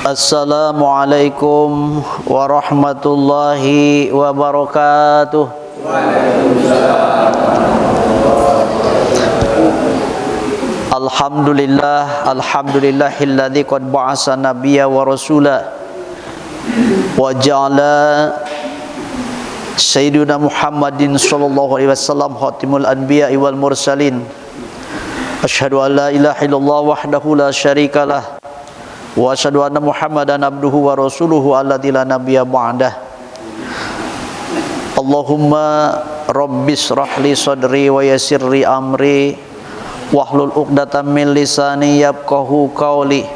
Assalamualaikum warahmatullahi wabarakatuh. Alhamdulillahilladzi qad ba'asa nabiyya wa rasula wa ja'ala sayyidina Muhammadin sallallahu alaihi wasallam khatimul anbiya'i wal mursalin. Asyhadu an la ilaha illallah wahdahu la syarikalah wa asyhadu anna Muhammadan abduhu wa rasuluhu alladzi la nabiyya ba'dah. Allahumma rabbis rahli sadri wa yassirli amri wahlul 'uqdatam min lisani yafqahu qawli.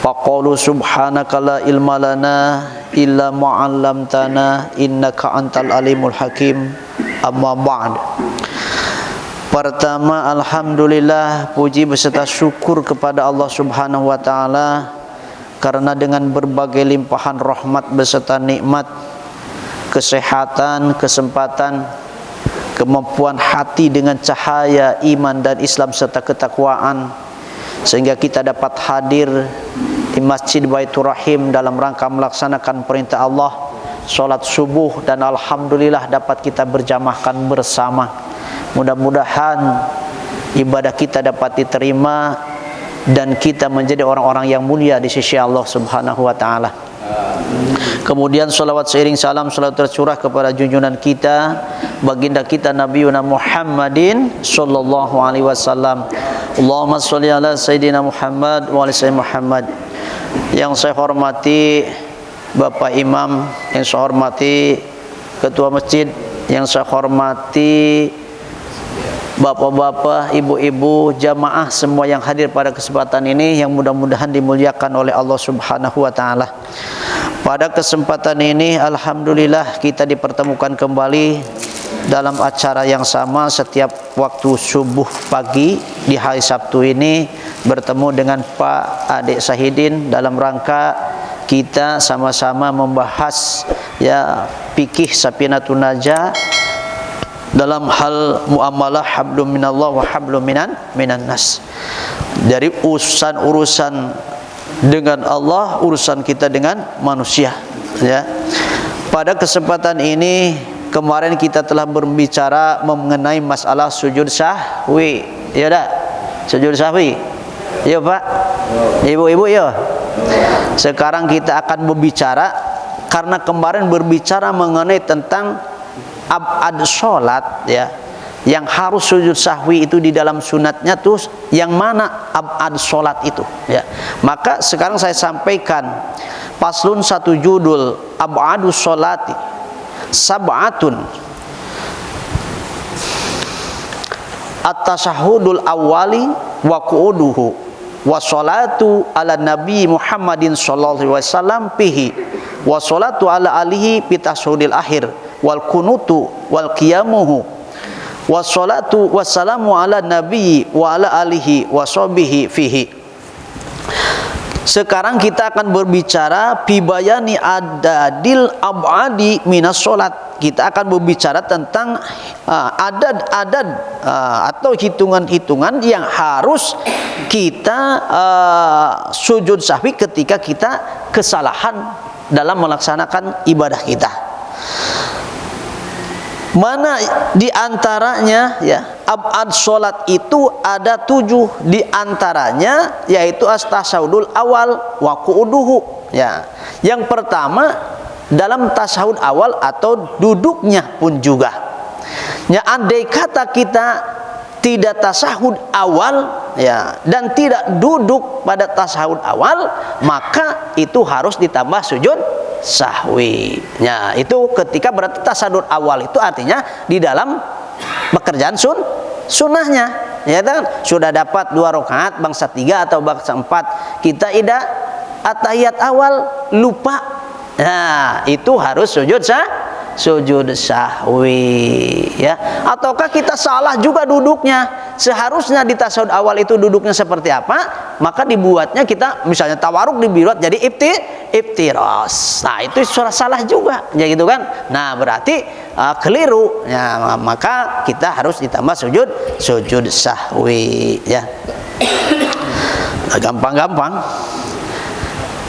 Faqulu subhanaka la ilma lana illa ma 'allamtana innaka antal alimul hakim. Amma ba'd. Pertama, alhamdulillah, puji beserta syukur kepada Allah Subhanahu wa taala karena dengan berbagai limpahan rahmat beserta nikmat, kesehatan, kesempatan, kemampuan hati dengan cahaya iman dan Islam serta ketakwaan, sehingga kita dapat hadir di Masjid Baitur Rahim dalam rangka melaksanakan perintah Allah, sholat subuh, dan alhamdulillah dapat kita berjamaahkan bersama. Mudah-mudahan ibadah kita dapat diterima dan kita menjadi orang-orang yang mulia di sisi Allah Subhanahu wa taala. Kemudian salawat seiring salam selalu tercurah kepada junjungan kita, baginda kita Nabi Muhammadin sallallahu alaihi wasallam. Allahumma sholli ala sayidina Muhammad wa ala sayyidina Muhammad. Yang saya hormati Bapak Imam, yang saya hormati Ketua Masjid, yang saya hormati bapak-bapak, ibu-ibu, jamaah semua yang hadir pada kesempatan ini, yang mudah-mudahan dimuliakan oleh Allah Subhanahu wa taala. Pada kesempatan ini alhamdulillah kita dipertemukan kembali dalam acara yang sama setiap waktu subuh pagi di hari Sabtu ini, bertemu dengan Pak Adik Sahidin dalam rangka kita sama-sama membahas fikih Safinatun Najah dalam hal muamalah hablum minallah wa hablum minan nas. Dari urusan dengan Allah, urusan kita dengan manusia, ya. Pada kesempatan ini kemarin kita telah berbicara mengenai masalah sujud sahwi, ya dah? Sujud sahwi. Ya Pak. Ibu-ibu ya. Sekarang kita akan berbicara, karena kemarin berbicara mengenai tentang abad sholat, ya, yang harus sujud sahwi itu di dalam sunatnya tuh yang mana abad sholat itu, ya. Maka sekarang saya sampaikan paslun satu judul abadus sholati sab'atun at-tashahhudul awwali wa qu'uduhu wa sholatu ala nabi Muhammadin sallallahu alaihi wasallam fihi wa sholatu ala alihi pitashudil akhir wal kunutu wal qiyamuhu wassalatu wassalamu ala nabi wa ala alihi washabihi fihi. Sekarang kita akan berbicara bibayani adadil abadi minas sholat. Kita akan berbicara tentang adad-adad atau hitungan-hitungan yang harus kita sujud sahwi ketika kita kesalahan dalam melaksanakan ibadah kita. Mana di antaranya, ya, abad sholat itu ada 7 di antaranya, yaitu as-tasyahudul awal wa qu'uduhu, ya. Yang pertama dalam tasyahud awal atau duduknya pun juga, ya, andai kata kita tidak tasyahud awal, ya, dan tidak duduk pada tasyahud awal, maka itu harus ditambah sujud sahwi. Ya, itu ketika berarti tasyahud awal itu artinya di dalam pekerjaan sunnahnya, ya kan? Sudah dapat 2 rakaat bangsa 3 atau bangsa 4, kita tidak at-tahiyat awal lupa, nah itu harus sujud sahwi, ya. Ataukah kita salah juga duduknya, seharusnya di tasyahud awal itu duduknya seperti apa, maka dibuatnya kita misalnya tawaruk dibuat jadi iftiras. Nah itu salah juga, ya gitu kan. Nah berarti keliru, ya, maka kita harus ditambah sujud sahwi, ya. Gampang-gampang.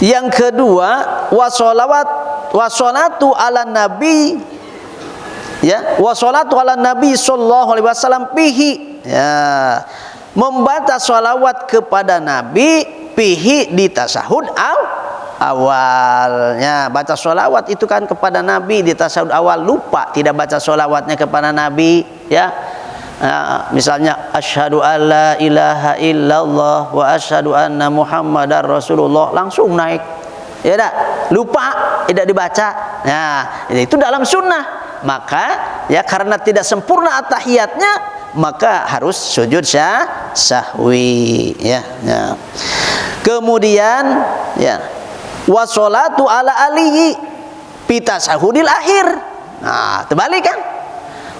Yang kedua, wassalatu ala nabi, ya, wassalatu ala nabi sallallahu alaihi wasallam pihi, ya, membaca sholawat kepada Nabi pihi di tasahud awalnya. Baca sholawat itu kan kepada Nabi di tasahud awal, lupa tidak baca sholawatnya kepada Nabi, ya. Misalnya asyhadu alla ilaha illallah wa asyhadu anna muhammadar rasulullah, langsung naik, ya dah, lupa tidak dibaca. Nah, itu dalam sunnah. Maka ya karena tidak sempurna at-tahiyatnya, maka harus sujud sahwi, ya, ya. Kemudian ya washolatu ala alihi pita sahudil akhir. Nah, terbalik kan?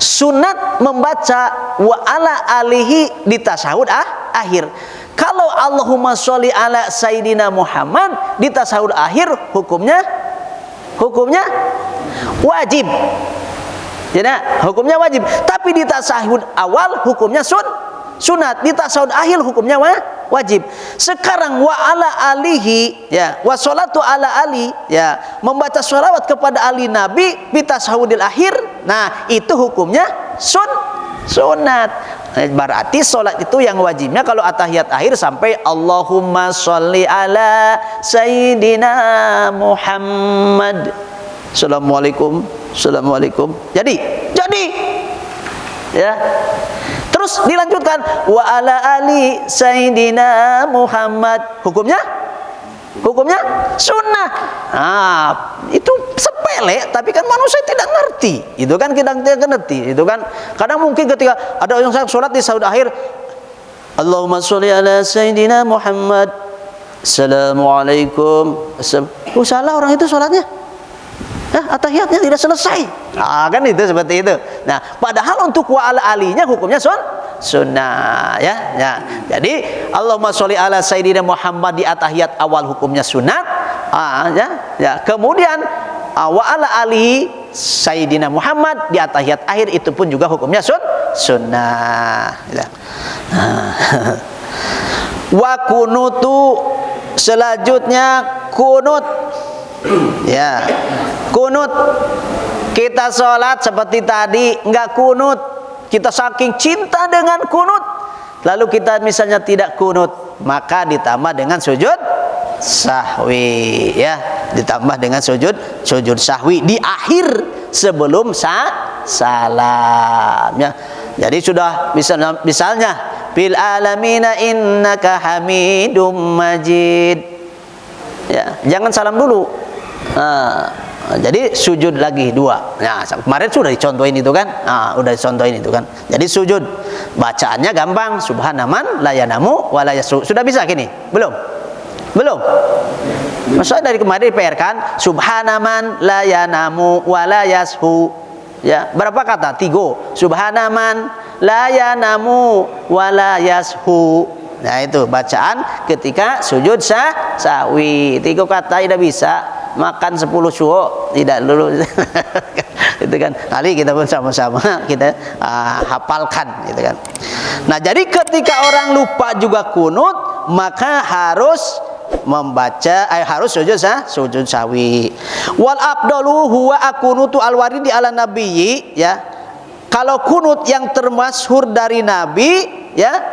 Sunat membaca wa ala alihi di tasahud akhir. Kalau Allahumma sholli ala Sayyidina Muhammad di tasahud akhir, hukumnya wajib. Ya, hukumnya wajib. Tapi di tasahud awal hukumnya sunat. Di tasahud akhir hukumnya wajib. Sekarang wa ala alihi, ya, wa sholatu ala ali, ya, membaca sholawat kepada ali Nabi di tasahudil akhir. Nah, itu hukumnya sunat. Berarti sholat itu yang wajibnya kalau atahiyat akhir sampai Allahumma sholli ala Sayyidina Muhammad. Assalamualaikum. Jadi ya. Terus dilanjutkan wa ala ali Sayyidina Muhammad. Hukumnya sunnah. Nah, itu sepele, tapi kan manusia tidak ngerti. Itu kan kita tidak ngerti. Itu kan kadang mungkin ketika ada orang sholat di saud akhir, Allahumma sholli ala Sayyidina Muhammad. Assalamualaikum. Salah orang itu sholatnya. Atahiyatnya tidak selesai. Kan itu seperti itu. Nah, padahal untuk wa ala alinya hukumnya sunnah, ya. Jadi Allahumma sholli ala Sayyidina Muhammad di atahiyat awal hukumnya sunat. Ya. Kemudian wa ala alihi Sayyidina Muhammad di atahiyat akhir itu pun juga hukumnya sunnah. Ya. Wa kunutu, selanjutnya kunut. Ya, kunut. Kita sholat seperti tadi enggak kunut, kita saking cinta dengan kunut, lalu kita misalnya tidak kunut, maka ditambah dengan sujud sahwi, ya, ditambah dengan sujud sahwi di akhir sebelum salam, ya. Jadi sudah misalnya bil alamina innaka hamidum majid, ya, jangan salam dulu. Jadi sujud lagi dua. Nah, kemarin sudah dicontohin itu kan. Udah dicontohin itu kan. Jadi sujud bacaannya gampang, subhanaman la yanamu wa la yasu. Sudah bisa gini? Belum. Maksudnya dari kemarin PR kan, subhanaman la yanamu wa la yashu. Ya, berapa kata? 3. Subhanaman la yanamu wa la yashu. Nah, itu bacaan ketika sujud sahwi. 3 kata tidak bisa. Makan 10 suo tidak lulus. Itu kan. Kali kita pun sama-sama kita hafalkan gitu kan. Nah, jadi ketika orang lupa juga kunut, maka harus membaca harus sujud sahwi. Wal afdalu huwa akunutu alwaridi ala nabiyyi, ya. Kalau kunut yang termasyhur dari Nabi, ya,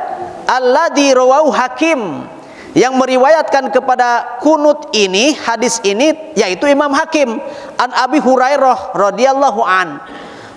alladzi rawahu Hakim, yang meriwayatkan kepada kunut ini, hadis ini, yaitu Imam Hakim, an Abi Hurairah radhiyallahu an,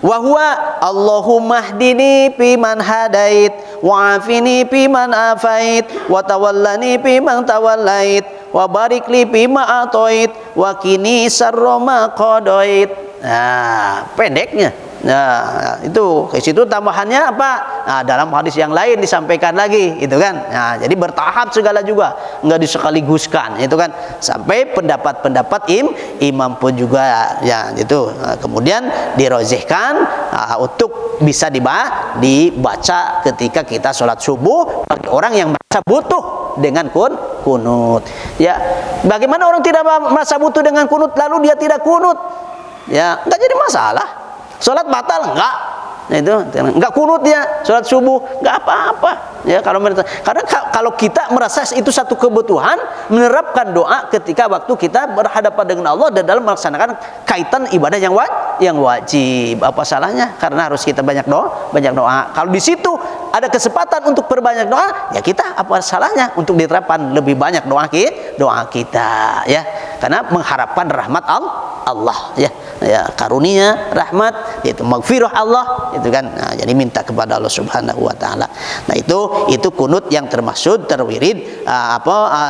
wa huwa Allahumma hdini fi man hadait wa afini fi man afait wa tawallani fi man tawallait wa barik li fi ma atait wa qini syarra ma qadait. Nah, pendeknya. Nah, itu ke situ tambahannya apa? Nah, dalam hadis yang lain disampaikan lagi, itu kan. Nah, jadi bertahap segala juga, enggak disekaliguskan, itu kan. Sampai pendapat-pendapat imam pun juga, ya, itu. Nah, kemudian dirojihkan untuk bisa dibaca ketika kita sholat subuh bagi orang yang merasa butuh dengan kunut. Ya, bagaimana orang tidak merasa butuh dengan kunut lalu dia tidak kunut? Ya, enggak jadi masalah. Sholat batal enggak? itu enggak kunut dia sholat subuh, enggak apa-apa. Ya, karena kalau kita merasa itu satu kebutuhan, menerapkan doa ketika waktu kita berhadapan dengan Allah dan dalam melaksanakan kaitan ibadah yang wajib, apa salahnya? Karena harus kita banyak doa. Kalau di situ ada kesempatan untuk berbanyak doa, ya kita apa salahnya untuk diterapkan lebih banyak doa kita, ya, karena mengharapkan rahmat Allah, ya, karunia, rahmat, yaitu maghfirah Allah, itu kan. Nah, jadi minta kepada Allah Subhanahu wa taala. Nah, itu kunut yang termaksud terwirid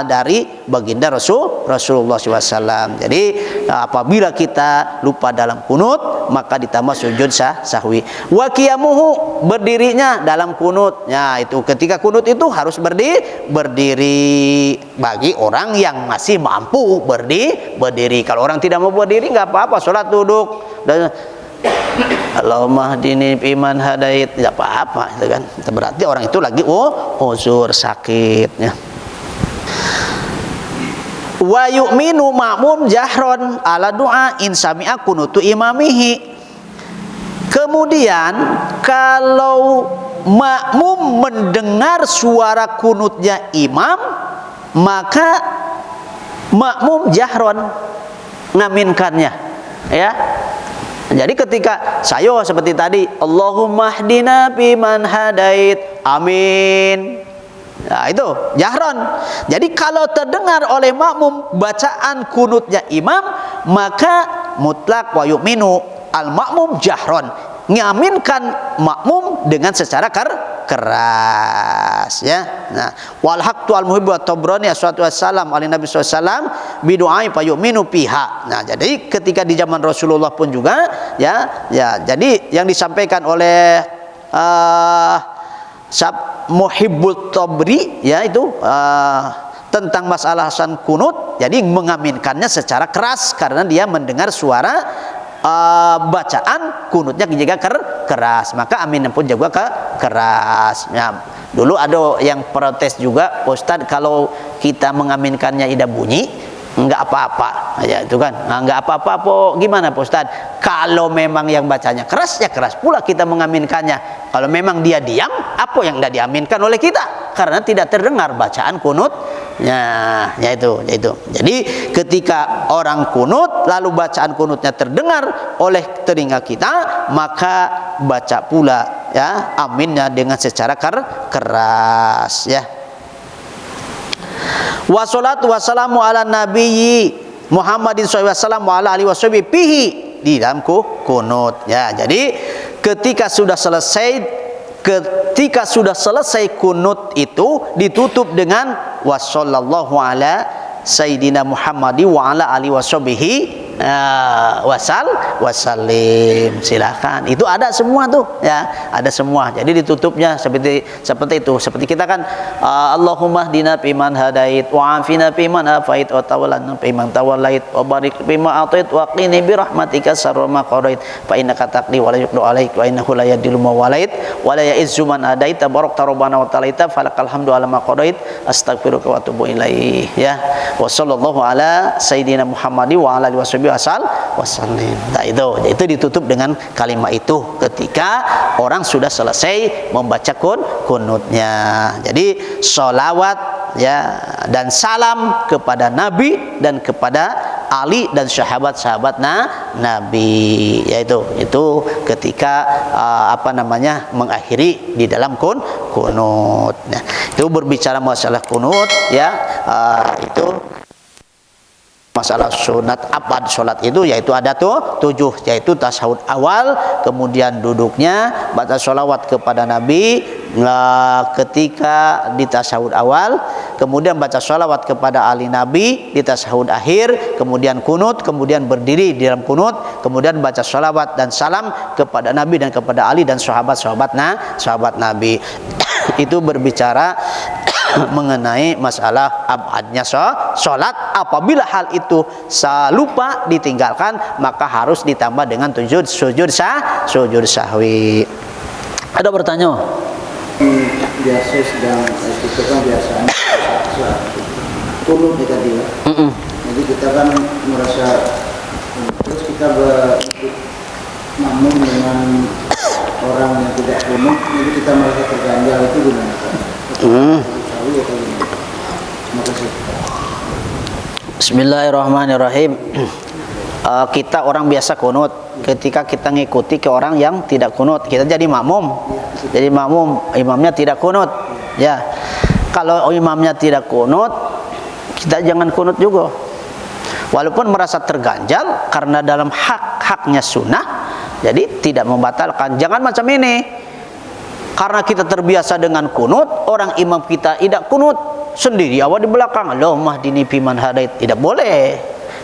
dari baginda Rasulullah SAW. Jadi apabila kita lupa dalam kunut, maka ditambah sujud sahwi. Wa qiyamuhu, berdirinya dalam kunut. Ya, itu ketika kunut itu harus berdiri bagi orang yang masih mampu berdiri. Kalau orang tidak mau berdiri nggak apa-apa, sholat duduk. Dan Allahumma hdini fiman hadait, tidak apa-apa, itu kan. Berarti orang itu lagi uzur sakitnya. Wa yu'minu ma'mum jahron ala du'a in sami'a kunutu imamihi. Kemudian kalau makmum mendengar suara kunutnya imam, maka makmum jahron ngaminkannya, ya. Jadi ketika saya seperti tadi, Allahumma hdina fiman hadait, amin. Nah, itu jahron. Jadi kalau terdengar oleh makmum bacaan kunutnya imam, maka mutlak wa yu'minu al makmum jahron, ngaminkan makmum dengan secara keras, ya. Nah, wal haqtu al muhibbu at tabrani aswatu wassalam ali nabi sallallahu bidu'ai fa yu'minu piha. Nah, jadi ketika di zaman Rasulullah pun juga, ya, jadi yang disampaikan oleh Muhibbut Tabri, ya, itu tentang masalah Hasan kunut, jadi mengaminkannya secara keras karena dia mendengar suara bacaan kunutnya juga keras, maka aminnya pun juga keras. Ya, dulu ada yang protes juga, Ustadz, kalau kita mengaminkannya tidak bunyi, enggak apa-apa, ya itu kan. Nah, enggak apa-apa, gimana Pak Ustadz? Kalau memang yang bacanya keras, ya keras pula kita mengaminkannya. Kalau memang dia diam, apa yang tidak diaminkan oleh kita? Karena tidak terdengar bacaan kunut. Ya itu. Jadi ketika orang kunut lalu bacaan kunutnya terdengar oleh telinga kita, maka baca pula, ya, aminnya dengan secara keras, ya. Wassalatu wassalamu ala nabiyyi Muhammadin SAW wa ala alihi washabihi pihi, di dalam kunut, ya. Jadi ketika sudah selesai kunut itu ditutup dengan wassallallahu ala sayyidina Muhammadi wa ala alihi washabihi wasallim. Silakan, itu ada semua tuh, ya, ada semua. Jadi ditutupnya seperti itu. Seperti kita kan Allahumma hdina fiman hadait wa afina fiman afait wa tawallana fiman tawallait wa barik fima atait wa qini bi rahmatika syarra ma qadait fa innaka taqdi wa la yuqda alaik wa innahu la yadillu ma walait wa la ya'izzu man adait tabarakta rabbana wa ta'ala falakal hamdu ala ma qadait astaghfiruka wa atubu ilaih, ya. Wa sallallahu ala sayyidina Muhammadi wa ala alihi washabihi wasallim. Nah, itu ditutup dengan kalimat itu ketika orang sudah selesai membaca kunutnya. Jadi sholawat, ya, dan salam kepada Nabi dan kepada Ali dan sahabat-sahabat Nabi, yaitu ketika mengakhiri di dalam kunut. Nah, itu berbicara masalah kunut, ya, itu masalah sunat abad sholat itu, yaitu ada 7, yaitu tasyahud awal, kemudian duduknya, baca sholawat kepada Nabi ketika di tasyahud awal, kemudian baca sholawat kepada ahli Nabi di tasyahud akhir, kemudian kunut, kemudian berdiri di dalam kunut, kemudian baca sholawat dan salam kepada Nabi dan kepada Ali dan sahabat Nabi. Itu berbicara mengenai masalah abadnya sholat. Apabila hal itu lupa ditinggalkan, maka harus ditambah dengan sujud sahwi. Ada bertanya? Biasa sedang kita kan biasanya kunut kita dia. Jadi kita kan merasa terus kita bermakmum dengan orang yang tidak kunut, jadi kita merasa terganjal, itu gimana Pak? Sawi atau gimana? Terima kasih. Bismillahirrahmanirrahim. Kita orang biasa kunut, ketika kita ngikuti ke orang yang tidak kunut, kita jadi makmum. Jadi makmum, imamnya tidak kunut. Ya, kalau imamnya tidak kunut, kita jangan kunut juga. Walaupun merasa terganjal karena dalam hak-haknya sunnah, jadi tidak membatalkan. Jangan macam ini. Karena kita terbiasa dengan kunut, orang imam kita tidak kunut, sendiri awal di belakang, Allahumma hdini fiman hadait, tidak boleh.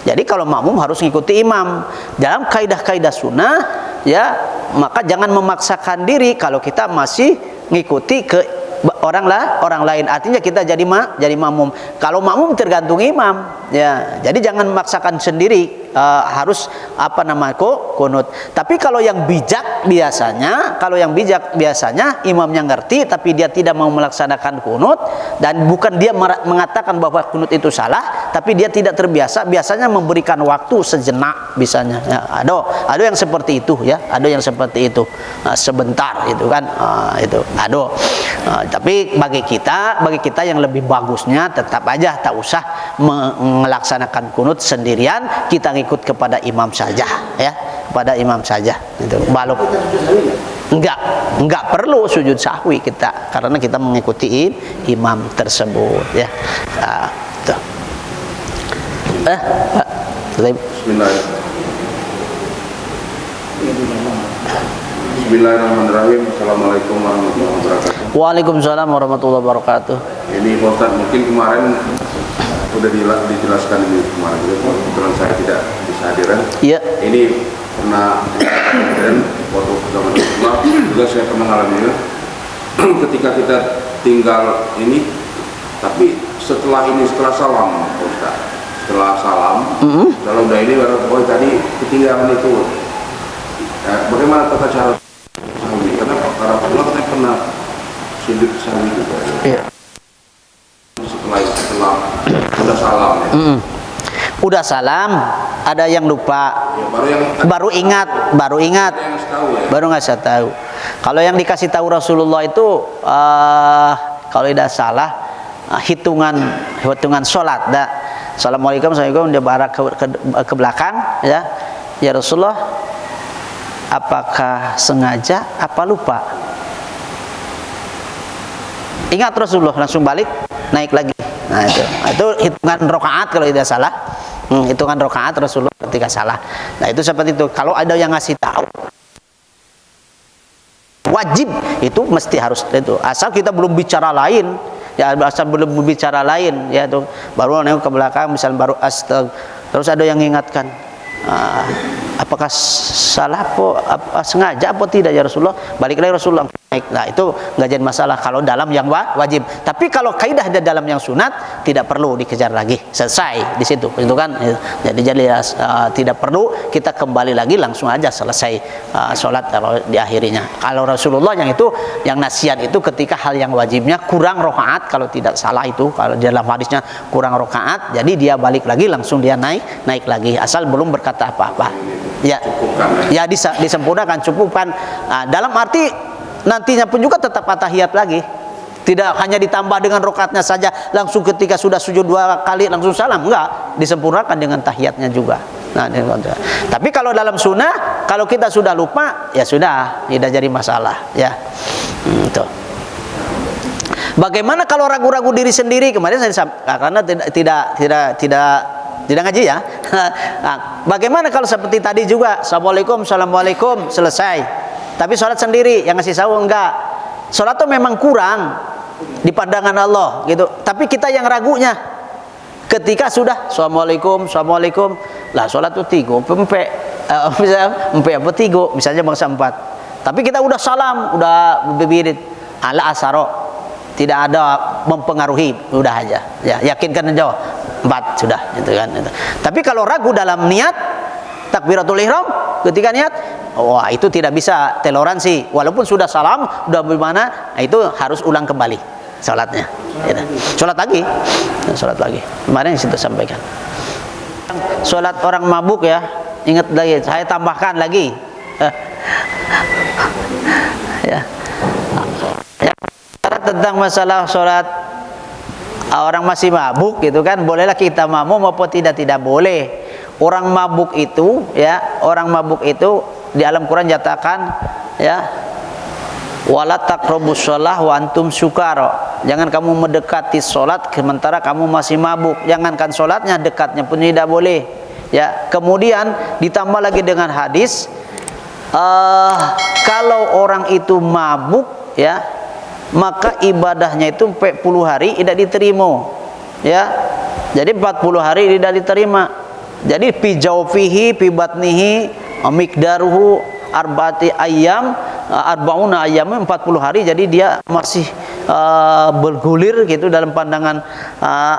Jadi kalau makmum harus mengikuti imam dalam kaidah-kaidah sunnah, ya, maka jangan memaksakan diri kalau kita masih mengikuti ke orang lain. Artinya kita jadi makmum. Kalau makmum tergantung imam, ya. Jadi jangan memaksakan sendiri, harus kunut. Tapi kalau yang bijak biasanya, imamnya ngerti tapi dia tidak mau melaksanakan kunut, dan bukan dia mengatakan bahwa kunut itu salah, tapi dia tidak terbiasa, biasanya memberikan waktu sejenak bisanya. Ya, ada yang seperti itu, ya, ada yang seperti itu, sebentar itu kan, itu ada. Tapi bagi kita yang lebih bagusnya tetap aja tak usah melaksanakan kunut sendirian, kita ngikut kepada imam saja, ya, kepada imam saja. Itu enggak perlu sujud sahwi kita, karena kita mengikuti imam tersebut, ya. Tuh. Bismillahirrahmanirrahim. Assalamualaikum warahmatullahi wabarakatuh. Waalaikumsalam warahmatullahi wabarakatuh. Ini Pak Ustadz, mungkin kemarin sudah dijelaskan ini kemarin juga, kebetulan saya tidak bisa hadiran. Iya. Ini pernah hadiran waktu zaman Rasulullah, juga saya pernah mengalaminya. Ketika kita tinggal ini, tapi setelah salam, Pak Ustadz, setelah salam, kalau udah ini baru tadi ketinggalan itu. Ya, bagaimana tata cara sahwi? Karena para ulama katanya pernah sujud sahwi juga. Iya. Setelah udah salam. Ya. Udah salam, ada yang lupa. Ya, baru ingat. Baru nggak tahu. Kalau yang dikasih tahu Rasulullah itu, kalau tidak salah, hitungan sholat. Assalamualaikum, dia barak ke belakang, ya. Ya Rasulullah, apakah sengaja apa lupa? Ingat Rasulullah, langsung balik, naik lagi. Nah itu hitungan rokaat kalau tidak salah. Hitungan rokaat Rasulullah ketika salah. Nah itu seperti itu. Kalau ada yang ngasih tahu, wajib itu mesti harus itu. Asal kita belum bicara lain, ya, ya itu baru nengok ke belakang, misalnya baru terus ada yang mengingatkan. Apakah salah sengaja apa tidak ya Rasulullah, balik lagi Rasulullah naik. Nah itu nggak jadi masalah kalau dalam yang wajib. Tapi kalau kaidah di dalam yang sunat tidak perlu dikejar lagi, selesai di situ, itu kan. Jadi tidak perlu kita kembali lagi, langsung aja selesai sholat kalau diakhirinya. Kalau Rasulullah yang nasihat itu ketika hal yang wajibnya kurang rokaat, kalau tidak salah itu, kalau di dalam hadisnya kurang rokaat, jadi dia balik lagi, langsung dia naik lagi, asal belum berkata apa-apa. Ya disempurnakan, cukupkan. Dalam arti nantinya pun juga tetap tahiyat lagi, tidak hanya ditambah dengan rokaatnya saja, langsung ketika sudah sujud 2 kali langsung salam, enggak, disempurnakan dengan tahiyatnya juga. Nah, tapi kalau dalam sunnah, kalau kita sudah lupa, ya sudah, tidak jadi masalah, ya. Itu. Bagaimana kalau ragu-ragu diri sendiri? Kemarin saya karena tidak ngaji, ya. Nah, bagaimana kalau seperti tadi juga, assalamualaikum, selesai. Tapi sholat sendiri, yang ngasih tahu enggak. Sholat itu memang kurang di pandangan Allah, gitu. Tapi kita yang ragunya, ketika sudah assalamualaikum, lah sholat itu 3, misalnya bangsa 4. Tapi kita udah salam, udah bebirit, ala asaro, tidak ada mempengaruhi, udah aja, ya, yakinkan aja 4 sudah, gitu kan. Tapi kalau ragu dalam niat takbiratul ihram, ketika niat, wah itu tidak bisa toleransi, walaupun sudah salam, udah bagaimana, itu harus ulang kembali sholatnya, gitu. Sholat lagi. Kemarin situ sampaikan. Sholat orang mabuk, ya, ingat lagi, saya tambahkan lagi. Ya. Ya. Tentang masalah sholat orang masih mabuk gitu kan, bolehlah kita makmum maupun tidak boleh. Orang mabuk itu ya, orang mabuk itu di dalam Quran nyatakan ya, wala taqrabus shalah wa antum sukara. Jangan kamu mendekati sholat sementara kamu masih mabuk. Jangankan sholatnya, dekatnya pun tidak boleh. Ya, kemudian ditambah lagi dengan hadis, kalau orang itu mabuk ya, maka ibadahnya itu 40 hari tidak diterima. Ya. Jadi 40 hari tidak diterima. Jadi fi jawfihi fi batnihi miqdaruhu arba'ati ayyam, arba'una ayyam, 40 hari, jadi dia masih bergulir gitu dalam pandangan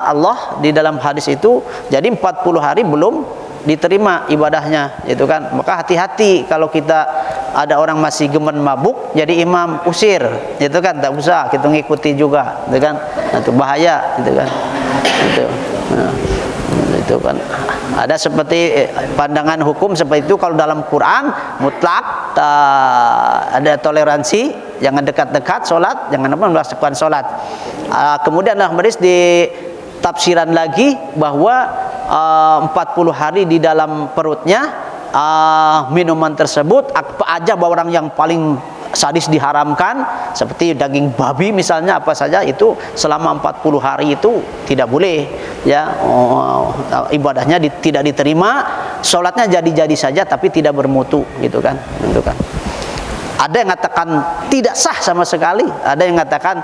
Allah di dalam hadis itu. Jadi 40 hari belum diterima ibadahnya, itu kan. Maka hati-hati kalau kita ada orang masih gemen mabuk jadi imam, usir, itu kan, tak usah kita ngikuti juga, itu kan. Nah, itu bahaya, itu kan. Itu. Nah, itu kan ada seperti pandangan hukum seperti itu. Kalau dalam Quran mutlak ada toleransi, jangan dekat-dekat sholat, jangan melakukan sholat. Kemudian dalam hadis di tafsiran lagi bahwa 40 hari di dalam perutnya minuman tersebut apa aja, bahwa orang yang paling sadis diharamkan seperti daging babi misalnya, apa saja itu selama 40 hari itu tidak boleh ya. Ibadahnya tidak diterima, sholatnya jadi-jadi saja tapi tidak bermutu, gitu kan. Gitu kan. Ada yang mengatakan tidak sah sama sekali, ada yang mengatakan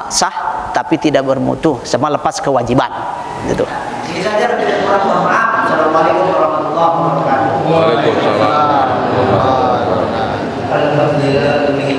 sah tapi tidak bermutu, sama lepas kewajiban, gitu. Ini saja, mohon maaf. Assalamualaikum warahmatullahi wabarakatuh. Waalaikumsalam. Alhamdulillah.